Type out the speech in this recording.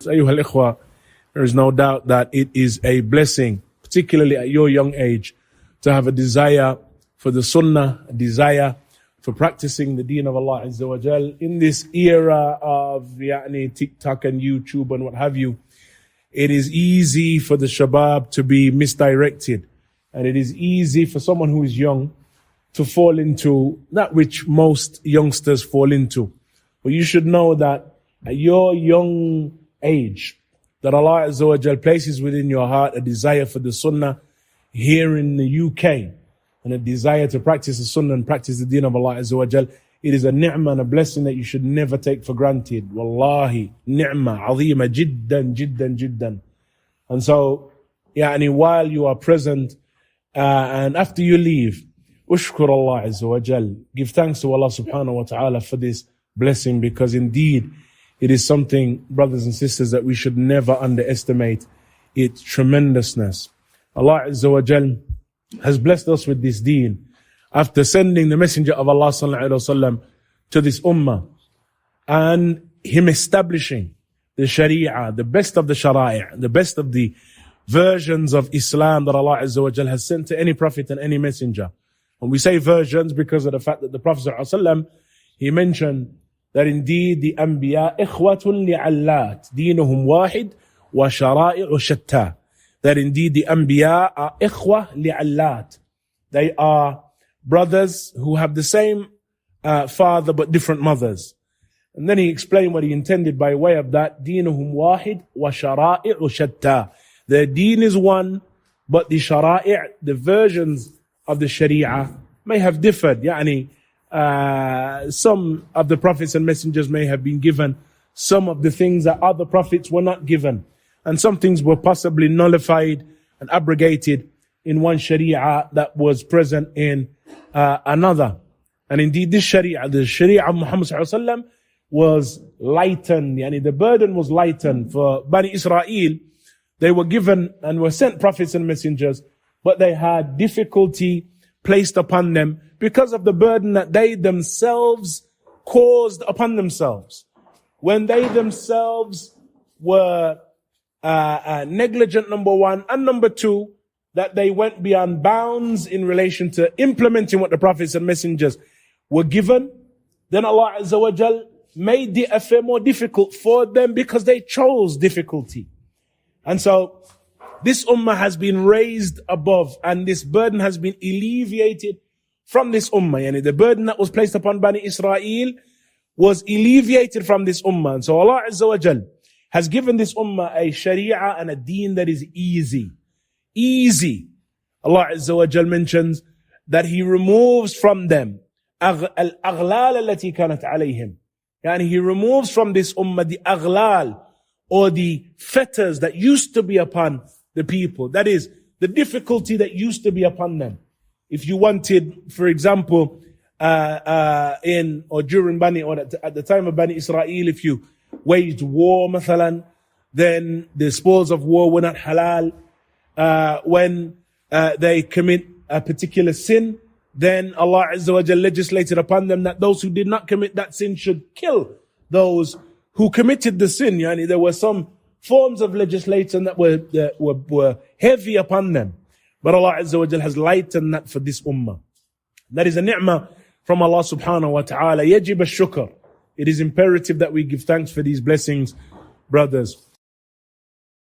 Ayyuhal ikhwa, there is no doubt that it is a blessing, particularly at your young age, to have a desire for the sunnah, a desire for practicing the deen of Allah Azza wa Jal. In this era of TikTok and YouTube and what have you, it is easy for the shabab to be misdirected. And it is easy for someone who is young to fall into that which most youngsters fall into. But you should know that at your young age, that Allah Azza wa Jal places within your heart a desire for the sunnah here in the UK, and a desire to practice the sunnah and practice the deen of Allah Azza wa Jal. It is a ni'mah and a blessing that you should never take for granted. Wallahi, ni'mah, azima, jiddan, jiddan, jiddan. And so, while you are present, and after you leave, ushkur Allah Azza wa Jal. Give thanks to Allah subhanahu wa ta'ala for this blessing, because indeed, it is something, brothers and sisters, that we should never underestimate its tremendousness. Allah Azza wa Jal has blessed us with this deen after sending the Messenger of Allah sallallahu alaihi wasallam to this ummah, and him establishing the Sharia, the best of the Shara'i', the best of the versions of Islam that Allah Azza wa Jal has sent to any prophet and any messenger. And we say versions because of the fact that the Prophet sallallahu alaihi wasallam, he mentioned that indeed the Anbiya ikhwatun li'allat, deenuhum wahid wa shara'i'u shatta. That indeed the Anbiya are ikhwa li'allat. They are brothers who have the same father but different mothers. And then he explained what he intended by way of that. Deenuhum wahid wa shara'i'u shatta. Their deen is one, but the shara'i', the versions of the sharia, may have differed. Some of the prophets and messengers may have been given some of the things that other prophets were not given. And some things were possibly nullified and abrogated in one sharia that was present in another. And indeed this sharia, the sharia of Muhammad sallallahu alaihi wasallam, was lightened. The burden was lightened for Bani Israel. They were given and were sent prophets and messengers, but they had difficulty placed upon them because of the burden that they themselves caused upon themselves. When they themselves were negligent, number one, and number two, that they went beyond bounds in relation to implementing what the prophets and messengers were given, then Allah Azza wa Jal made the affair more difficult for them because they chose difficulty. And so this ummah has been raised above, and this burden has been alleviated from this ummah. The burden that was placed upon Bani Israel was alleviated from this ummah. And so Allah Azza wa Jal has given this ummah a sharia and a deen that is easy. Easy. Allah Azza wa Jal mentions that He removes from them al-aghlal allati kanat alayhim. He removes from this ummah the aghlal, or the fetters that used to be upon the people. That is, the difficulty that used to be upon them. If you wanted, for example, in or during Bani, or at the time of Bani Israel, if you waged war, mathalan, then the spoils of war were not halal. When they commit a particular sin, then Allah Azza wa Jalla legislated upon them that those who did not commit that sin should kill those who committed the sin. There were some forms of legislation that were heavy upon them. But Allah Azza wa Jal has lightened that for this ummah. That is a ni'mah from Allah subhanahu wa ta'ala. Yajib al-shukr. It is imperative that we give thanks for these blessings, brothers.